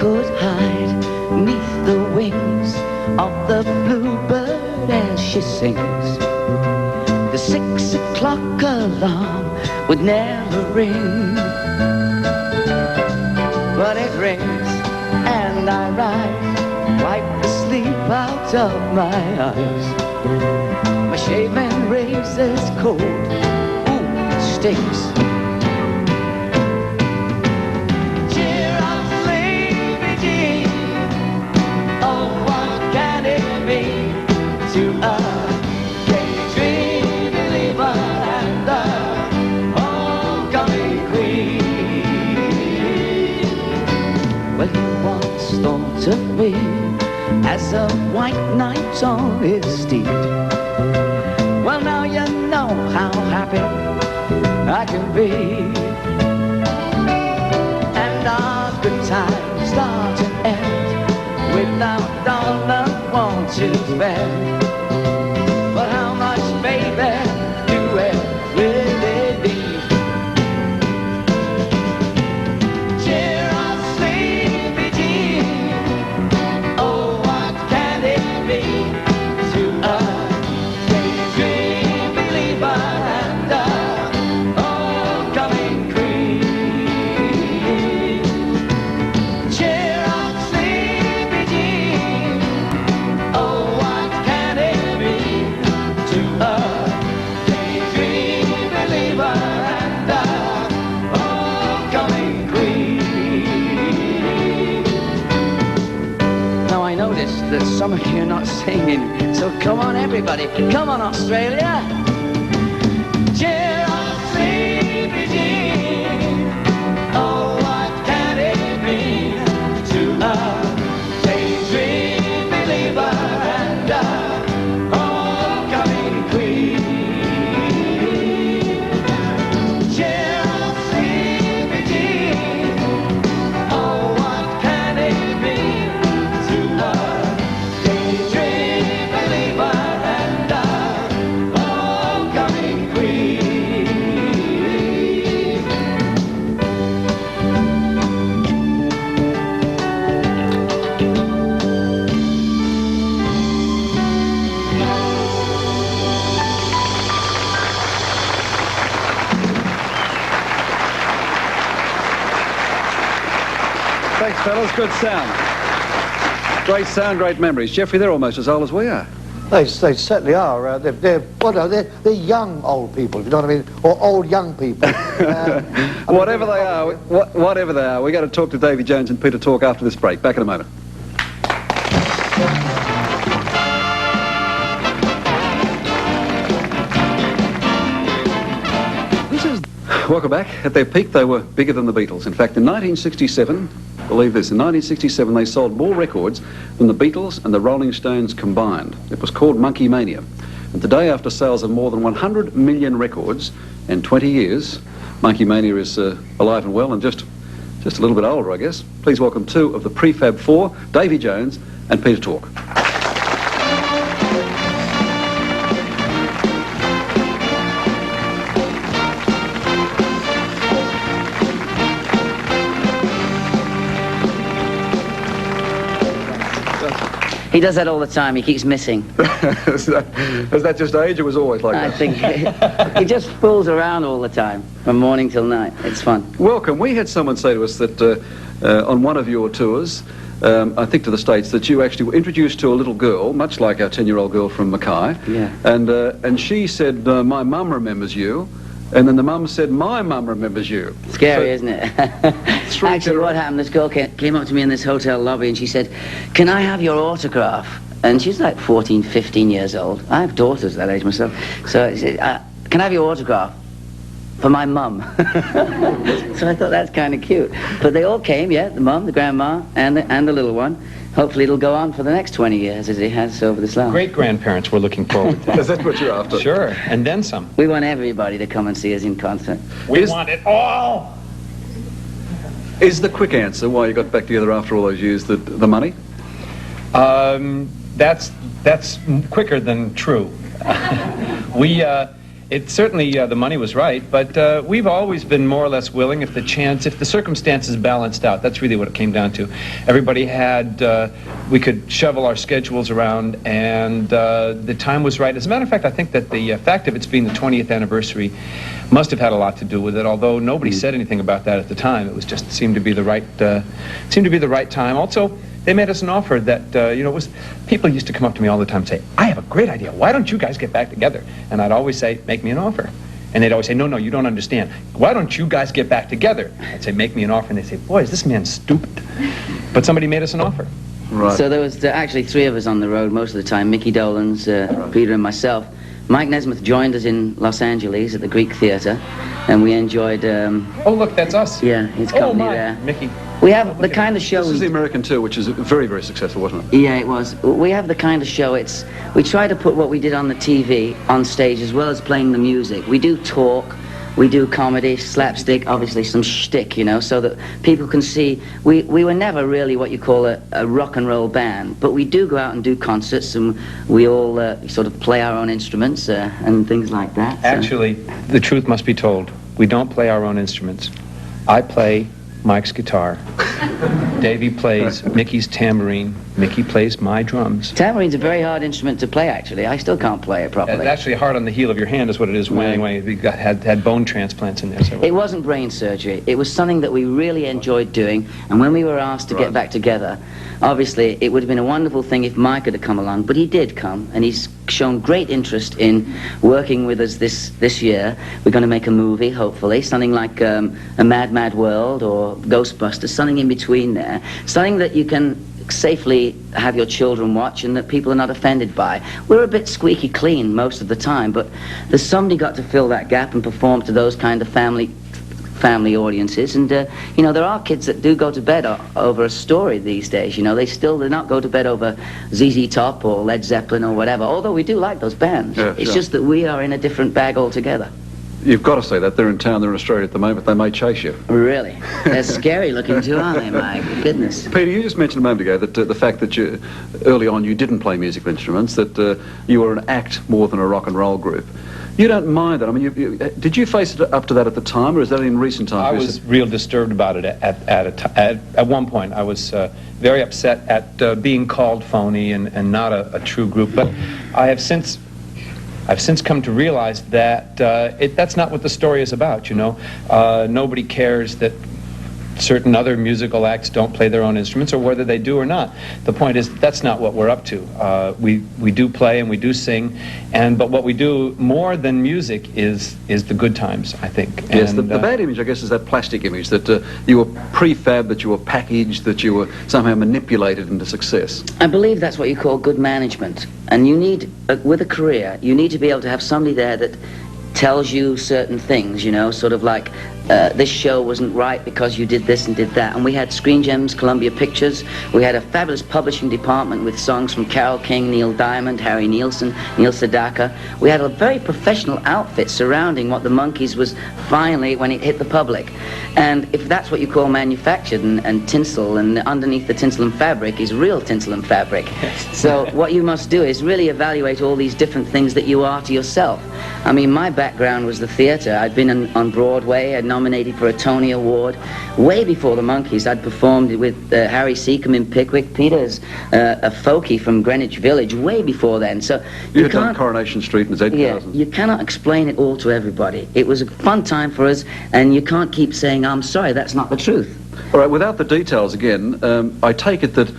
could hide neath the wings of the bluebird as she sings, the 6 o'clock alarm would never ring. But it rings and I rise, wipe the sleep out of my eyes. My shaving razor's cold, ooh, it stinks. Cheer up, sleepy Jean, oh, what can it be to a daydream believer and a homecoming queen? Well, he once thought of me as a white knight on his steed. Well, now you know how happy I can be, and our good times start and end without dollar want to spend. But how much, baby, do we really need? Cheer up, sleepy Jean, oh, what can it be to a daydream believer and a homecoming queen? Cheer up, sleepy Jean, oh, what can it be to a daydream believer and a homecoming queen? Now I noticed that some of you are not singing, so come on everybody, come on Australia. Cheer up, sleepy Jean, oh, what can it be to a daydream believer and a homecoming queen? Cheer up, sleepy Jean, oh, what can it be to a daydream believer and a homecoming queen? Thanks, fellas. Good sound. Great sound, great memories. Jeffrey, they're almost as old as we are. They certainly are. They're young old people, if you know what I mean, or old young people. Whatever they are, whatever they are, we're going to talk to Davy Jones and Peter Talk after this break. Back in a moment. Welcome back. At their peak, they were bigger than the Beatles. In fact, in 1967, believe this, in 1967 they sold more records than the Beatles and the Rolling Stones combined. It was called Monkey Mania. And today, after sales of more than 100 million records in 20 years, Monkey Mania is alive and well and just a little bit older, I guess. Please welcome two of the Prefab Four, Davy Jones and Peter Talk. He does that all the time. He keeps missing. Has that just age, or was always like that? I think he just fools around all the time, from morning till night. It's fun. Welcome. We had someone say to us that on one of your tours, I think to the States, that you actually were introduced to a little girl, much like our 10-year-old girl from Mackay. Yeah. And she said, my mum remembers you. And then the mum said, my mum remembers you. Scary, isn't it? Actually, what happened, this girl came up to me in this hotel lobby and she said, can I have your autograph? And she's like 14, 15 years old. I have daughters that age myself. So she said, can I have your autograph? For my mum. So I thought that's kind of cute. But they all came, yeah, the mum, the grandma, and the little one. Hopefully it'll go on for the next 20 years as it has over this long. Great-grandparents we're looking forward to. Is that what you're after? Sure, and then some. We want everybody to come and see us in concert. We want it all! Is the quick answer why you got back together after all those years the money? That's quicker than true. it certainly, the money was right, but we've always been more or less willing if the circumstances balanced out. That's really what it came down to. Everybody had, we could shovel our schedules around, and the time was right. As a matter of fact, I think that the fact of its being the 20th anniversary must have had a lot to do with it, although nobody said anything about that at the time. It was just seemed to be the right time. Also, they made us an offer that, you know, people used to come up to me all the time and say, I have a great idea. Why don't you guys get back together? And I'd always say, make me an offer. And they'd always say, no, you don't understand. Why don't you guys get back together? I'd say, make me an offer. And they'd say, boy, is this man stupid. But somebody made us an offer. Right. So there was actually three of us on the road most of the time, Mickey Dolenz, Peter and myself. Mike Nesmith joined us in Los Angeles at the Greek Theatre, and we enjoyed... oh, look, that's us. Yeah, his company there. Mickey. We have the kind of show... This is the American tour, which is very, very successful, wasn't it? Yeah, it was. We have the kind of show, we try to put what we did on the TV on stage as well as playing the music. We do talk, we do comedy, slapstick, obviously some shtick, you know, so that people can see. We were never really what you call a rock and roll band, but we do go out and do concerts, and we all sort of play our own instruments and things like that. So. Actually, the truth must be told. We don't play our own instruments. I play Mike's guitar. Davey plays Mickey's tambourine. Mickey plays my drums. Tambourine's a very hard instrument to play, actually. I still can't play it properly. It's actually hard on the heel of your hand is what it is when we had bone transplants in there. So. It wasn't brain surgery. It was something that we really enjoyed doing, and when we were asked to get back together, obviously it would have been a wonderful thing if Mike had come along, but he did come, and he's shown great interest in working with us this year. We're going to make a movie, hopefully, something like A Mad, Mad World or Ghostbusters, something in between there, something that you can safely have your children watch and that people are not offended by. We're a bit squeaky clean most of the time, but there's somebody got to fill that gap and perform to those kind of family audiences. And you know, there are kids that do go to bed over a story these days. You know, they not go to bed over ZZ Top or Led Zeppelin or whatever, although we do like those bands. Yeah, it's just that we are in a different bag altogether. You've got to say that. They're in town, they're in Australia at the moment. They may chase you. Really? They're scary looking too, aren't they, Mike? Goodness. Peter, you just mentioned a moment ago that the fact that early on you didn't play musical instruments, that you were an act more than a rock and roll group. You don't mind that. I mean, did you face it up to that at the time, or is that in recent times? I was real disturbed about it at one point. I was very upset at being called phony and not a true group. But I've since come to realize that that's not what the story is about. You know, nobody cares that certain other musical acts don't play their own instruments, or whether they do or not. The point is that's not what we're up to. We do play and we do sing, but what we do more than music is the good times, I think. Yes, and, the bad image, I guess, is that plastic image, that you were prefab, that you were packaged, that you were somehow manipulated into success. I believe that's what you call good management. And you need, with a career, you need to be able to have somebody there that tells you certain things, you know, sort of like, this show wasn't right because you did this and did that. And we had Screen Gems, Columbia Pictures. We had a fabulous publishing department with songs from Carole King, Neil Diamond, Harry Nilsson, Neil Sedaka. We had a very professional outfit surrounding what the Monkees was finally when it hit the public. And if that's what you call manufactured and tinsel, and underneath the tinsel and fabric is real tinsel and fabric. So what you must do is really evaluate all these different things that you are to yourself. I mean, my background was the theatre. I'd been on Broadway. I'd nominated for a Tony Award. Way before the Monkees, I'd performed with Harry Seacombe in Pickwick. Peter's a folkie from Greenwich Village way before then. So you had done Coronation Street and Z1000. Yeah, you cannot explain it all to everybody. It was a fun time for us, and you can't keep saying, I'm sorry, that's not the truth. All right, without the details again, I take it that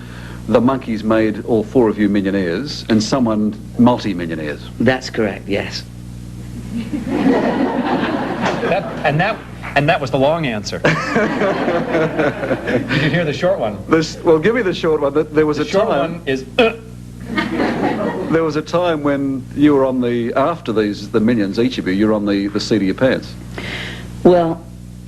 the Monkees made all four of you millionaires and someone multi-millionaires. That's correct, yes. And that was the long answer. Did you hear the short one? Well, give me the short one. There was the short one is. There was a time when you were on after the millions, each of you, you're on the seat of your pants. Well,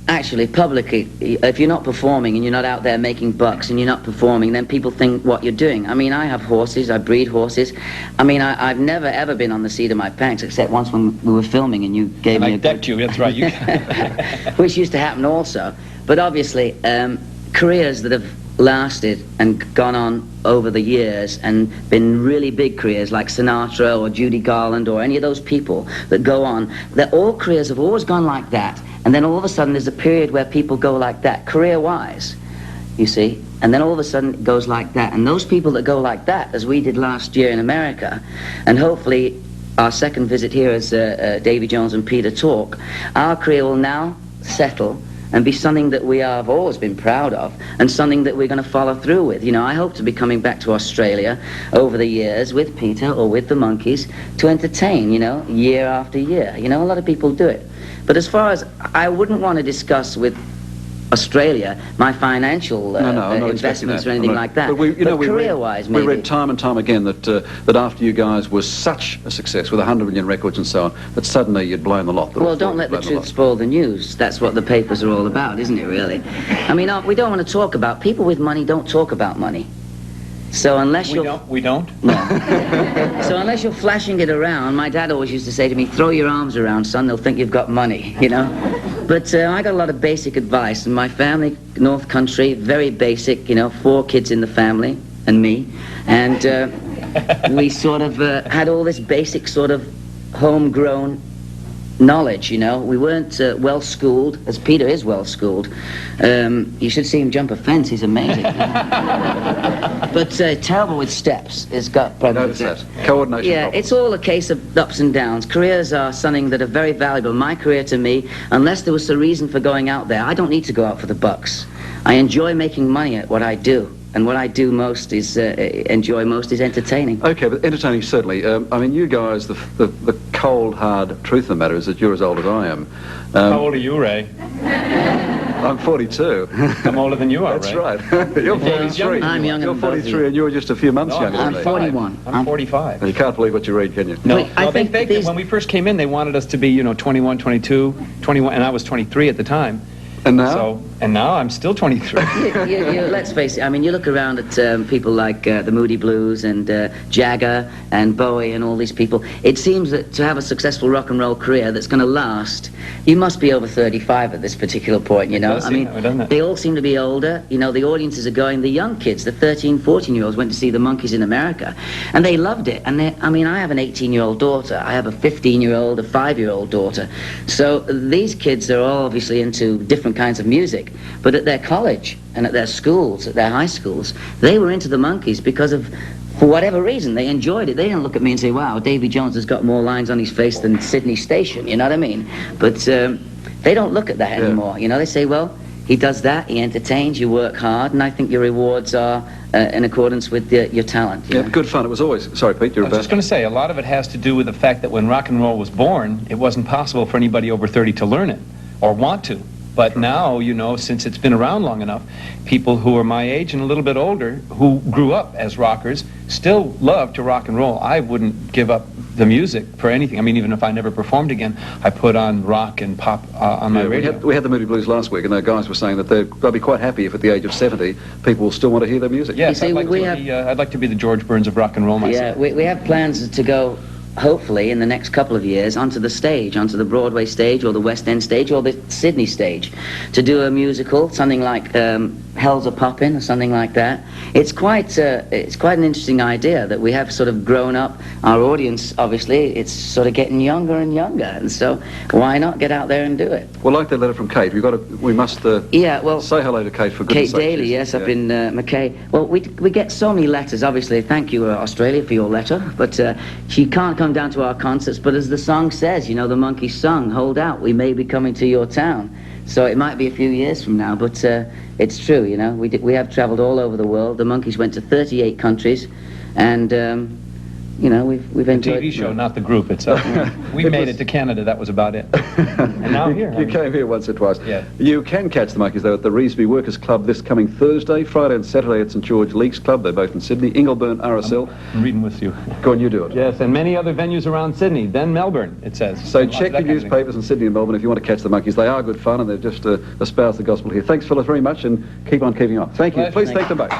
actually, publicly, if you're not performing and you're not out there making bucks and you're not performing, then people think what you're doing. I mean, I have horses, I breed horses. I mean, I've never ever been on the seat of my pants, except once when we were filming and you gave me I decked you, that's right. Which used to happen also. But obviously, careers that have lasted and gone on over the years and been really big careers like Sinatra or Judy Garland or any of those people that go on, that all careers have always gone like that, and then all of a sudden there's a period where people go like that, career-wise, you see, and then all of a sudden it goes like that. And those people that go like that, as we did last year in America, and hopefully our second visit here as Davy Jones and Peter talk, our career will now settle and be something that we have always been proud of, and something that we're going to follow through with. You know, I hope to be coming back to Australia over the years with Peter or with the Monkees to entertain, you know, year after year. You know, a lot of people do it. But as far as, I wouldn't want to discuss with Australia my financial investments or anything like that. But career-wise, we read time and time again that that after you guys were such a success with 100 million records and so on, that suddenly you'd blown the lot. Well, don't let the truth spoil the news. That's what the papers are all about, isn't it, really? I mean, we don't want to talk about, people with money don't talk about money. So unless We don't? No. So unless you're flashing it around, my dad always used to say to me, throw your arms around, son, they'll think you've got money, you know? But I got a lot of basic advice, and my family, North Country, very basic, you know, 4 kids in the family, and me, and we sort of had all this basic sort of homegrown knowledge, you know. We weren't well-schooled, as Peter is well-schooled. You should see him jump a fence, he's amazing. But terrible with steps. He's got problems with that. Coordination Yeah, problem. it's all a case of ups and downs. Careers are something that are very valuable. My career to me, unless there was a reason for going out there, I don't need to go out for the bucks. I enjoy making money at what I do. And what I do most is, enjoy most is entertaining. Okay, but entertaining certainly. I mean, you guys, the cold, hard truth of the matter is that you're as old as I am. How old are you, Ray? I'm 42. I'm older than you are, That's Ray. right. You're 43. I'm younger You're than both of 43 you. and you're just a few months younger than I'm me. 41. I'm 45. You can't believe what you read, can you? No, Wait, I think these- when we first came in, they wanted us to be, you know, 21, 22, 21, and I was 23 at the time. And now? So, and now I'm still 23. Let's face it, I mean, you look around at people like the Moody Blues and Jagger and Bowie and all these people, it seems that to have a successful rock and roll career that's going to last, you must be over 35 at this particular point, you know? does I seem mean, that way, doesn't it? they all seem to be older, you know, the audiences are going, the young kids, the 13, 14-year-olds went to see the Monkees in America, and they loved it, and I mean, I have an 18-year-old daughter, I have a 15-year-old, a 5-year-old daughter, so these kids are all obviously into different kinds of music, but at their college and at their schools, at their high schools, they were into the Monkees because of, for whatever reason, they enjoyed it. They didn't look at me and say, wow, Davy Jones has got more lines on his face than Sydney Station, you know what I mean? But they don't look at that anymore, you know? They say, well, he does that, he entertains, you work hard, and I think your rewards are in accordance with your talent. Yeah, good fun. It was always... Sorry, Pete, you're I was just going to say, a lot of it has to do with the fact that when rock and roll was born, it wasn't possible for anybody over 30 to learn it or want to. But now, you know, since it's been around long enough, people who are my age and a little bit older, who grew up as rockers, still love to rock and roll. I wouldn't give up the music for anything. I mean, even if I never performed again, I put on rock and pop on my radio. We had the Moody Blues last week, and the guys were saying that they'll be quite happy if at the age of 70, people will still want to hear their music. Yes, You see, I'd like to be the George Burns of rock and roll myself. Yeah, we have plans to go, hopefully, in the next couple of years, onto the stage, onto the Broadway stage, or the West End stage, or the Sydney stage, to do a musical, something like Hell's a Poppin', or something like that. It's quite an interesting idea that we have sort of grown up. Our audience, obviously, it's sort of getting younger and younger, and so why not get out there and do it? Well, like that letter from Kate, we must say hello to Kate for goodness Kate Daly, yes, up in Mackay. Well, we get so many letters, obviously. Thank you, Australia, for your letter, but she can't come down to our concerts, but as the song says, you know, the Monkees sung, hold out, we may be coming to your town. So it might be a few years from now, but it's true, you know. We have traveled all over the world. The Monkees went to 38 countries, and you know, we've enjoyed... The TV show, not the group itself. We made it to Canada, that was about it. And now here. You came here once or twice. Yeah. You can catch the Monkees, though, at the Revesby Workers' Club this coming Thursday, Friday and Saturday at St George Leagues Club. They're both in Sydney. Ingleburn, RSL. I'm reading with you. Go on, you do it. Yes, and many other venues around Sydney, then Melbourne, it says. So check your newspapers in Sydney and Melbourne if you want to catch the Monkees. They are good fun, and they've just espoused the gospel here. Thanks, Philip, very much, and keep on keeping on. Thank you. Pleasure. Please Thank take them back.